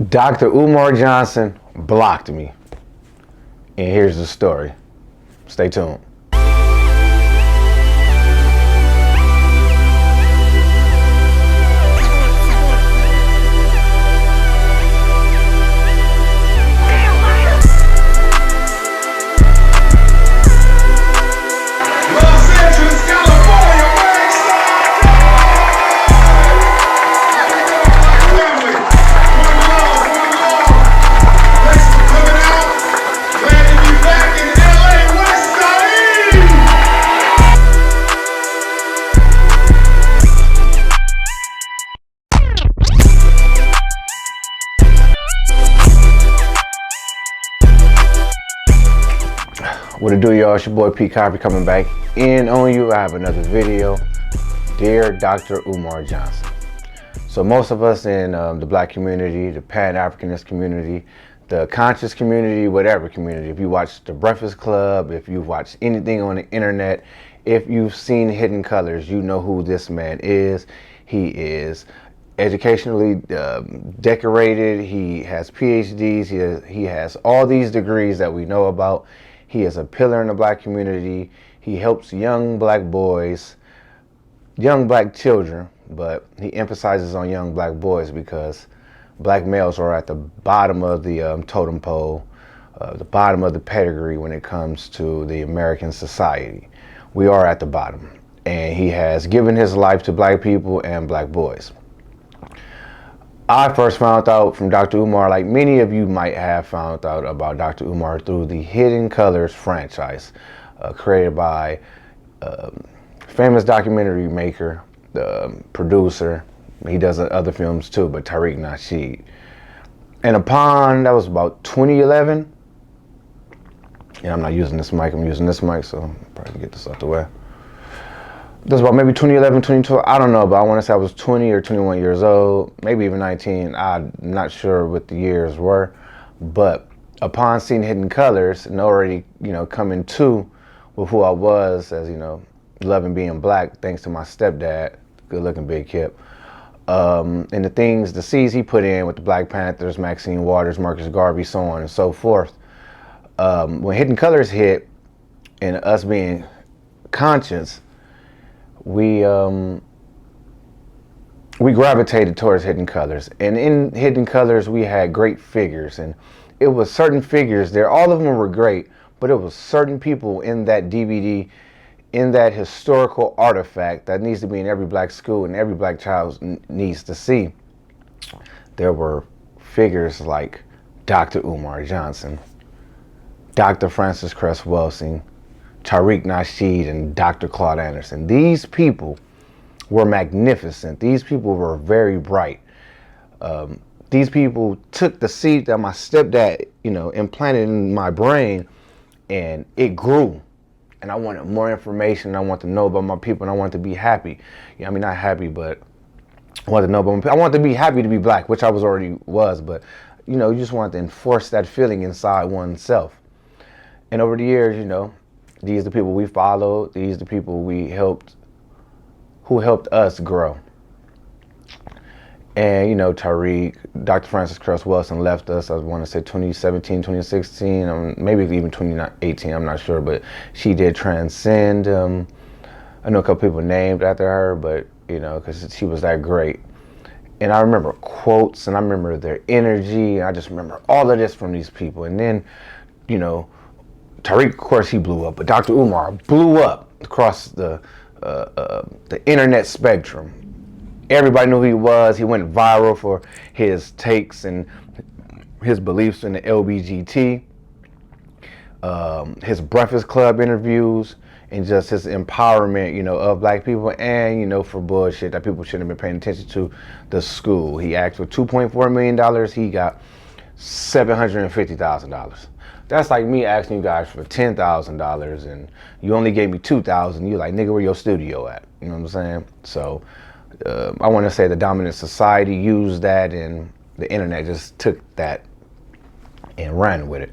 Dr. Umar Johnson blocked me. And here's the story. Stay tuned. What it do, y'all? It's your boy P. Copy coming back in on you. I have another video. Dear Dr. Umar Johnson. So most of us in the black community, the Pan-Africanist community, the conscious community, whatever community, if you watch The Breakfast Club, if you've watched anything on the internet, if you've seen Hidden Colors, you know who this man is. He is educationally decorated. He has PhDs. He has all these degrees that we know about. He is a pillar in the black community. He helps young black boys, young black children, but he emphasizes on young black boys because black males are at the bottom of the totem pole, the bottom of the pedigree when it comes to the American society. We are at the bottom, and he has given his life to black people and black boys. I first found out from Dr. Umar, like many of you might have found out about Dr. Umar, through the Hidden Colors franchise, created by famous documentary maker, producer. He does other films too, but Tariq Nasheed. And that was about 2011. And I'm not using this mic, I'm using this mic, so I'll probably get this out the way. This was about maybe 2011, 2012, I don't know, but I want to say I was 20 or 21 years old, maybe even 19. I'm not sure what the years were. But upon seeing Hidden Colors and already, coming to with who I was as, loving being black, thanks to my stepdad, good looking big hip. And the seeds he put in with the Black Panthers, Maxine Waters, Marcus Garvey, so on and so forth. When Hidden Colors hit and us being conscious, we gravitated towards Hidden Colors. And in Hidden Colors, we had great figures. And it was certain figures there. All of them were great, but it was certain people in that DVD, in that historical artifact that needs to be in every black school and every black child needs to see. There were figures like Dr. Umar Johnson, Dr. Francis Cress Welsing, Tariq Nasheed, and Dr. Claude Anderson. These people were magnificent. These people were very bright. These people took the seed that my stepdad, implanted in my brain, and it grew. And I wanted more information. I want to know about my people, and I want to be happy. Not happy, but I want to know about my people. I want to be happy to be black, which I already was, but you just want to enforce that feeling inside oneself. And over the years, these are the people we followed. These are the people who helped us grow. And, Tariq, Dr. Francis Cress Welsing left us, I want to say 2017, 2016, maybe even 2018, I'm not sure, but she did transcend. I know a couple people named after her, but, because she was that great. And I remember quotes, and I remember their energy, and I just remember all of this from these people. And then, Tariq, of course, he blew up, but Dr. Umar blew up across the internet spectrum. Everybody knew who he was. He went viral for his takes and his beliefs in the LBGT, his Breakfast Club interviews, and just his empowerment, of black people, and, for bullshit that people shouldn't have been paying attention to, the school. He asked for $2.4 million. He got $750,000. That's like me asking you guys for $10,000 and you only gave me $2,000. You're like, nigga, where your studio at? You know what I'm saying? So I want to say the dominant society used that, and the internet just took that and ran with it.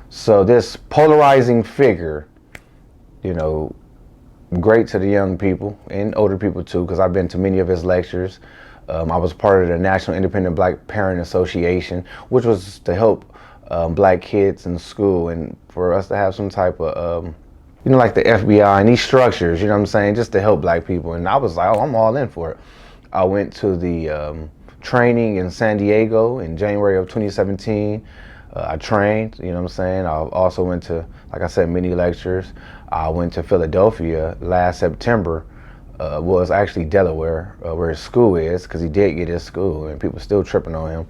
So this polarizing figure, great to the young people and older people too, because I've been to many of his lectures. I was part of the National Independent Black Parent Association, which was to help black kids in school and for us to have some type of, like the FBI and these structures, you know what I'm saying, just to help black people. And I was like, oh, I'm all in for it. I went to the training in San Diego in January of 2017. I trained, you know what I'm saying. I also went to, like I said, many lectures. I went to Philadelphia last September. Was actually Delaware, where his school is, because he did get his school, and people still tripping on him.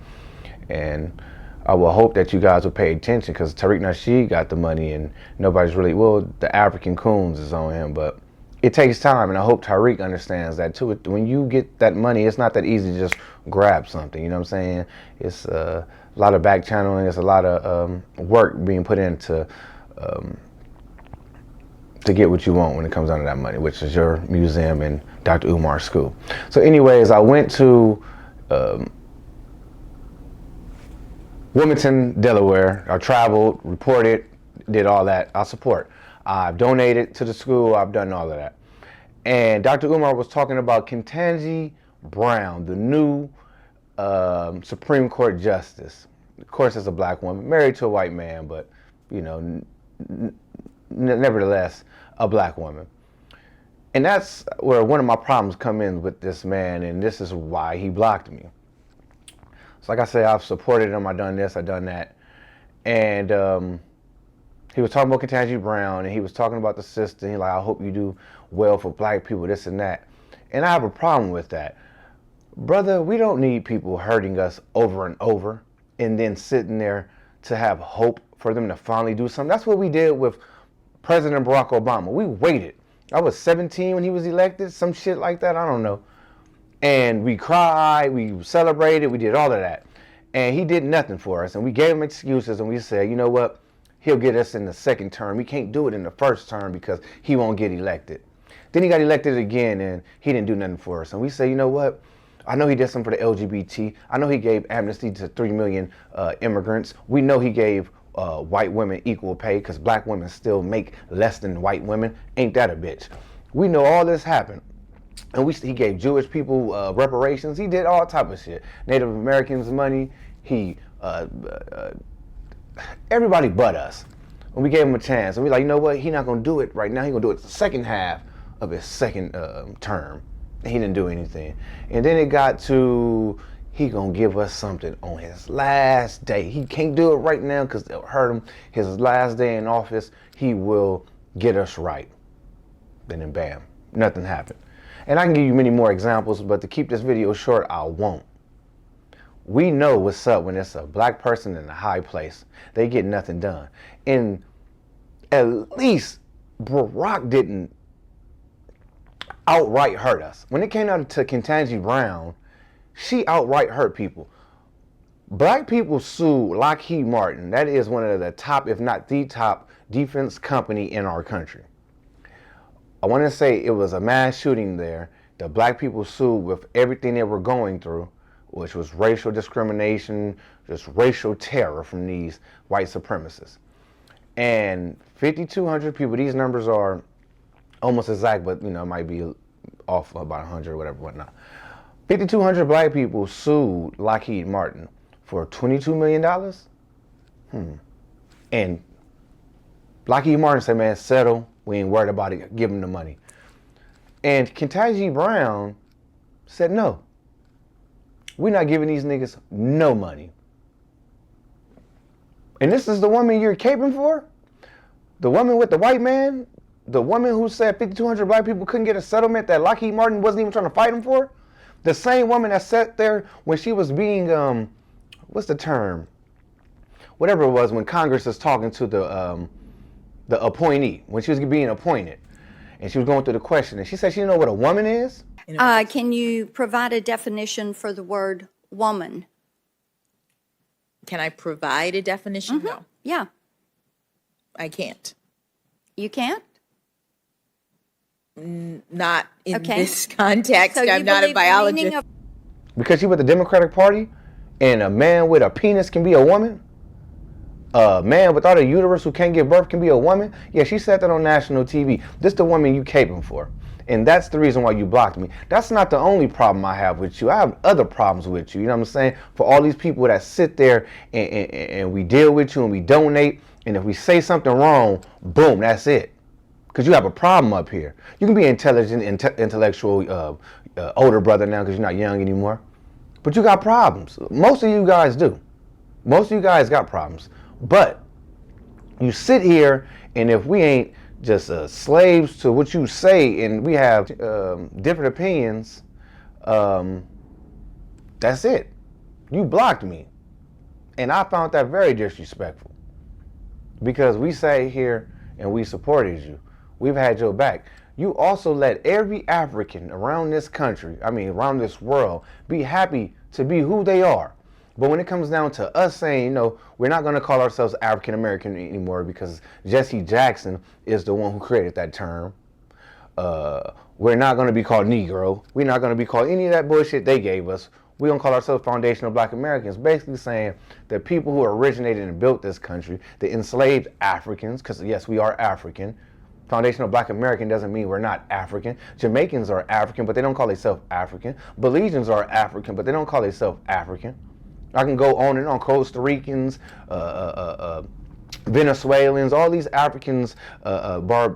And I will hope that you guys will pay attention, because Tariq Nasheed got the money, and nobody's really, well, the African Coons is on him, but it takes time, and I hope Tariq understands that too. When you get that money, it's not that easy to just grab something, you know what I'm saying? It's a lot of back channeling, it's a lot of work being put into to get what you want when it comes down to that money, which is your museum and Dr. Umar's school. So anyways, I went to Wilmington, Delaware. I traveled, reported, did all that. I support. I've donated to the school. I've done all of that. And Dr. Umar was talking about Ketanji Brown, the new Supreme Court Justice. Of course, it's a black woman, married to a white man, but, you know, nevertheless, a black woman. And that's where one of my problems come in with this man, and this is why he blocked me. So like I said, I've supported him, I've done this, I've done that. And he was talking about Ketanji Brown, and he was talking about the system. He's like, I hope you do well for black people, this and that. And I have a problem with that. Brother, we don't need people hurting us over and over and then sitting there to have hope for them to finally do something. That's what we did with President Barack Obama. We waited. I was 17 when he was elected, some shit like that, I don't know. And we cried, we celebrated, we did all of that. And he did nothing for us. And we gave him excuses, and we said, you know what? He'll get us in the second term. He can't do it in the first term because he won't get elected. Then he got elected again, and he didn't do nothing for us. And we say, you know what? I know he did something for the LGBT. I know he gave amnesty to 3 million immigrants. We know he gave white women equal pay, because black women still make less than white women. Ain't that a bitch? We know all this happened. And he gave Jewish people reparations. He did all type of shit. Native Americans money. He everybody but us. And we gave him a chance. And we like, you know what? He's not gonna do it right now. He's gonna do it the second half of his second term. And he didn't do anything. And then it got to, he gonna give us something on his last day. He can't do it right now because it'll hurt him. His last day in office, he will get us right. Then bam, nothing happened. And I can give you many more examples, but to keep this video short, I won't. We know what's up when it's a black person in a high place. They get nothing done. And at least Barack didn't outright hurt us. When it came out to Ketanji Brown, she outright hurt people. Black people sued Lockheed Martin. That is one of the top, if not the top, defense company in our country. I want to say it was a mass shooting there. The black people sued with everything they were going through, which was racial discrimination, just racial terror from these white supremacists. And 5,200 people, these numbers are almost exact, but you know, it might be off about 100 or whatever, whatnot. 5,200 black people sued Lockheed Martin for $22 million. And Lockheed Martin said, man, settle. We ain't worried about it. Give them the money. And Ketanji Brown said, no. We're not giving these niggas no money. And this is the woman you're caping for? The woman with the white man? The woman who said 5,200 black people couldn't get a settlement that Lockheed Martin wasn't even trying to fight him for? The same woman that sat there when she was being, what's the term? Whatever it was, when Congress is talking to the appointee, when she was being appointed. And she was going through the question, and she said she didn't know what a woman is. Can you provide a definition for the word woman? Can I provide a definition? Mm-hmm. No. Yeah. I can't. You can't? Not in Okay. this context. So you I'm not a believe the meaning biologist. of- Because she with the Democratic Party, and a man with a penis can be a woman? A man without a uterus who can't give birth can be a woman? Yeah, she said that on national TV. This the woman you caping for. And that's the reason why you blocked me. That's not the only problem I have with you. I have other problems with you. You know what I'm saying? For all these people that sit there and we deal with you and we donate, and if we say something wrong, boom, that's it. Because you have a problem up here. You can be intelligent, intellectual, older brother now because you're not young anymore. But you got problems. Most of you guys do. Most of you guys got problems. But you sit here, and if we ain't just slaves to what you say, and we have different opinions, that's it. You blocked me. And I found that very disrespectful. Because we sat here and we supported you. We've had your back. You also let every African around this country, around this world, be happy to be who they are. But when it comes down to us saying, we're not going to call ourselves African American anymore because Jesse Jackson is the one who created that term. We're not going to be called Negro. We're not going to be called any of that bullshit they gave us. We're going to call ourselves Foundational Black Americans, basically saying that people who originated and built this country, the enslaved Africans, because yes, we are African. Foundational Black American doesn't mean we're not African. Jamaicans are African, but they don't call themselves African. Belizeans are African, but they don't call themselves African. I can go on and on. Costa Ricans, Venezuelans, all these Africans,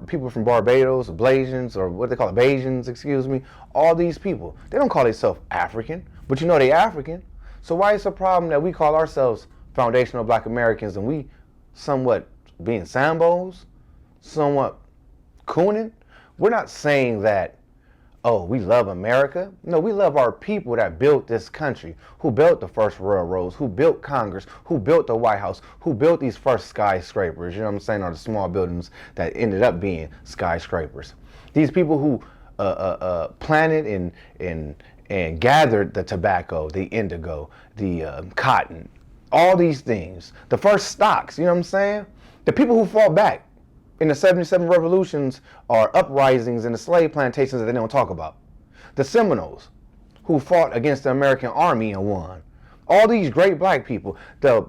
people from Barbados, Blasians, or what they call it, Bajans, excuse me. All these people, they don't call themselves African, but they African. So why is it a problem that we call ourselves Foundational Black Americans and we somewhat being Sambos, somewhat cooning? We're not saying that, we love America. No, we love our people that built this country, who built the first railroads, who built Congress, who built the White House, who built these first skyscrapers, you know what I'm saying, or the small buildings that ended up being skyscrapers. These people who planted and gathered the tobacco, the indigo, the cotton, all these things, the first stocks, you know what I'm saying? The people who fought back in the 77 revolutions or uprisings in the slave plantations that they don't talk about. The Seminoles, who fought against the American army and won. All these great black people, the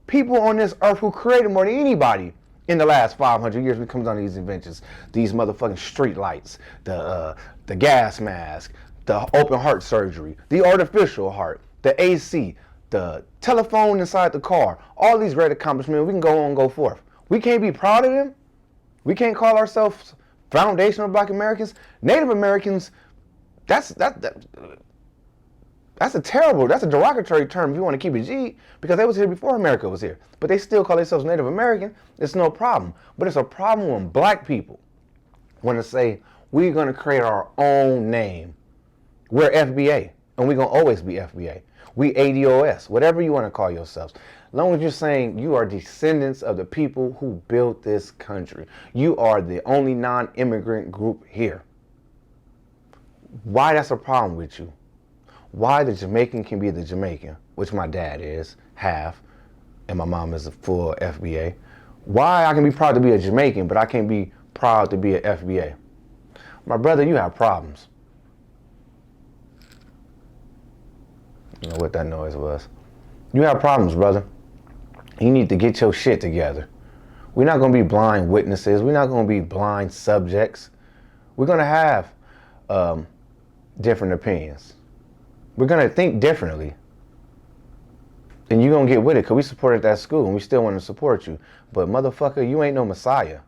people on this earth who created more than anybody in the last 500 years when it comes down to these inventions. These motherfucking street lights, the gas mask, the open heart surgery, the artificial heart, the AC, the telephone inside the car. All these great accomplishments, we can go on and go forth. We can't be proud of them. We can't call ourselves Foundational Black Americans. Native Americans, that's a derogatory term if you want to keep it G, because they was here before America was here. But they still call themselves Native American. It's no problem. But it's a problem when black people want to say, we're going to create our own name. We're FBA, and we're going to always be FBA. We ADOS, whatever you want to call yourselves. As long as you're saying you are descendants of the people who built this country. You are the only non-immigrant group here. Why that's a problem with you? Why the Jamaican can be the Jamaican, which my dad is, half, and my mom is a full FBA. Why I can be proud to be a Jamaican, but I can't be proud to be an FBA. My brother, you have problems. You know what that noise was. You have problems, brother. You need to get your shit together. We're not going to be blind witnesses. We're not going to be blind subjects. We're going to have different opinions. We're going to think differently. And you're going to get with it because we supported that school and we still want to support you. But motherfucker, you ain't no messiah.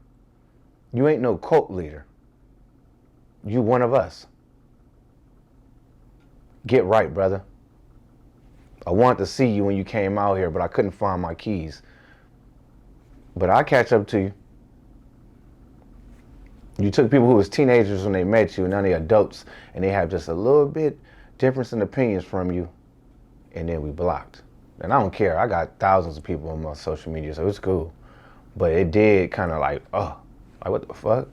You ain't no cult leader. You one of us. Get right, brother. I wanted to see you when you came out here, but I couldn't find my keys. But I'll catch up to you. You took people who was teenagers when they met you, and now they're adults, and they have just a little bit difference in opinions from you, and then we blocked. And I don't care. I got thousands of people on my social media, so it's cool. But it did kind of like what the fuck?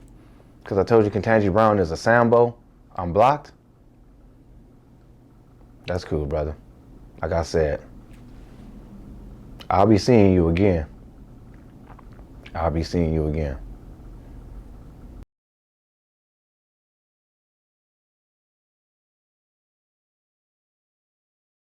Because I told you Ketanji Brown is a Sambo. I'm blocked. That's cool, brother. Like I said, I'll be seeing you again. I'll be seeing you again.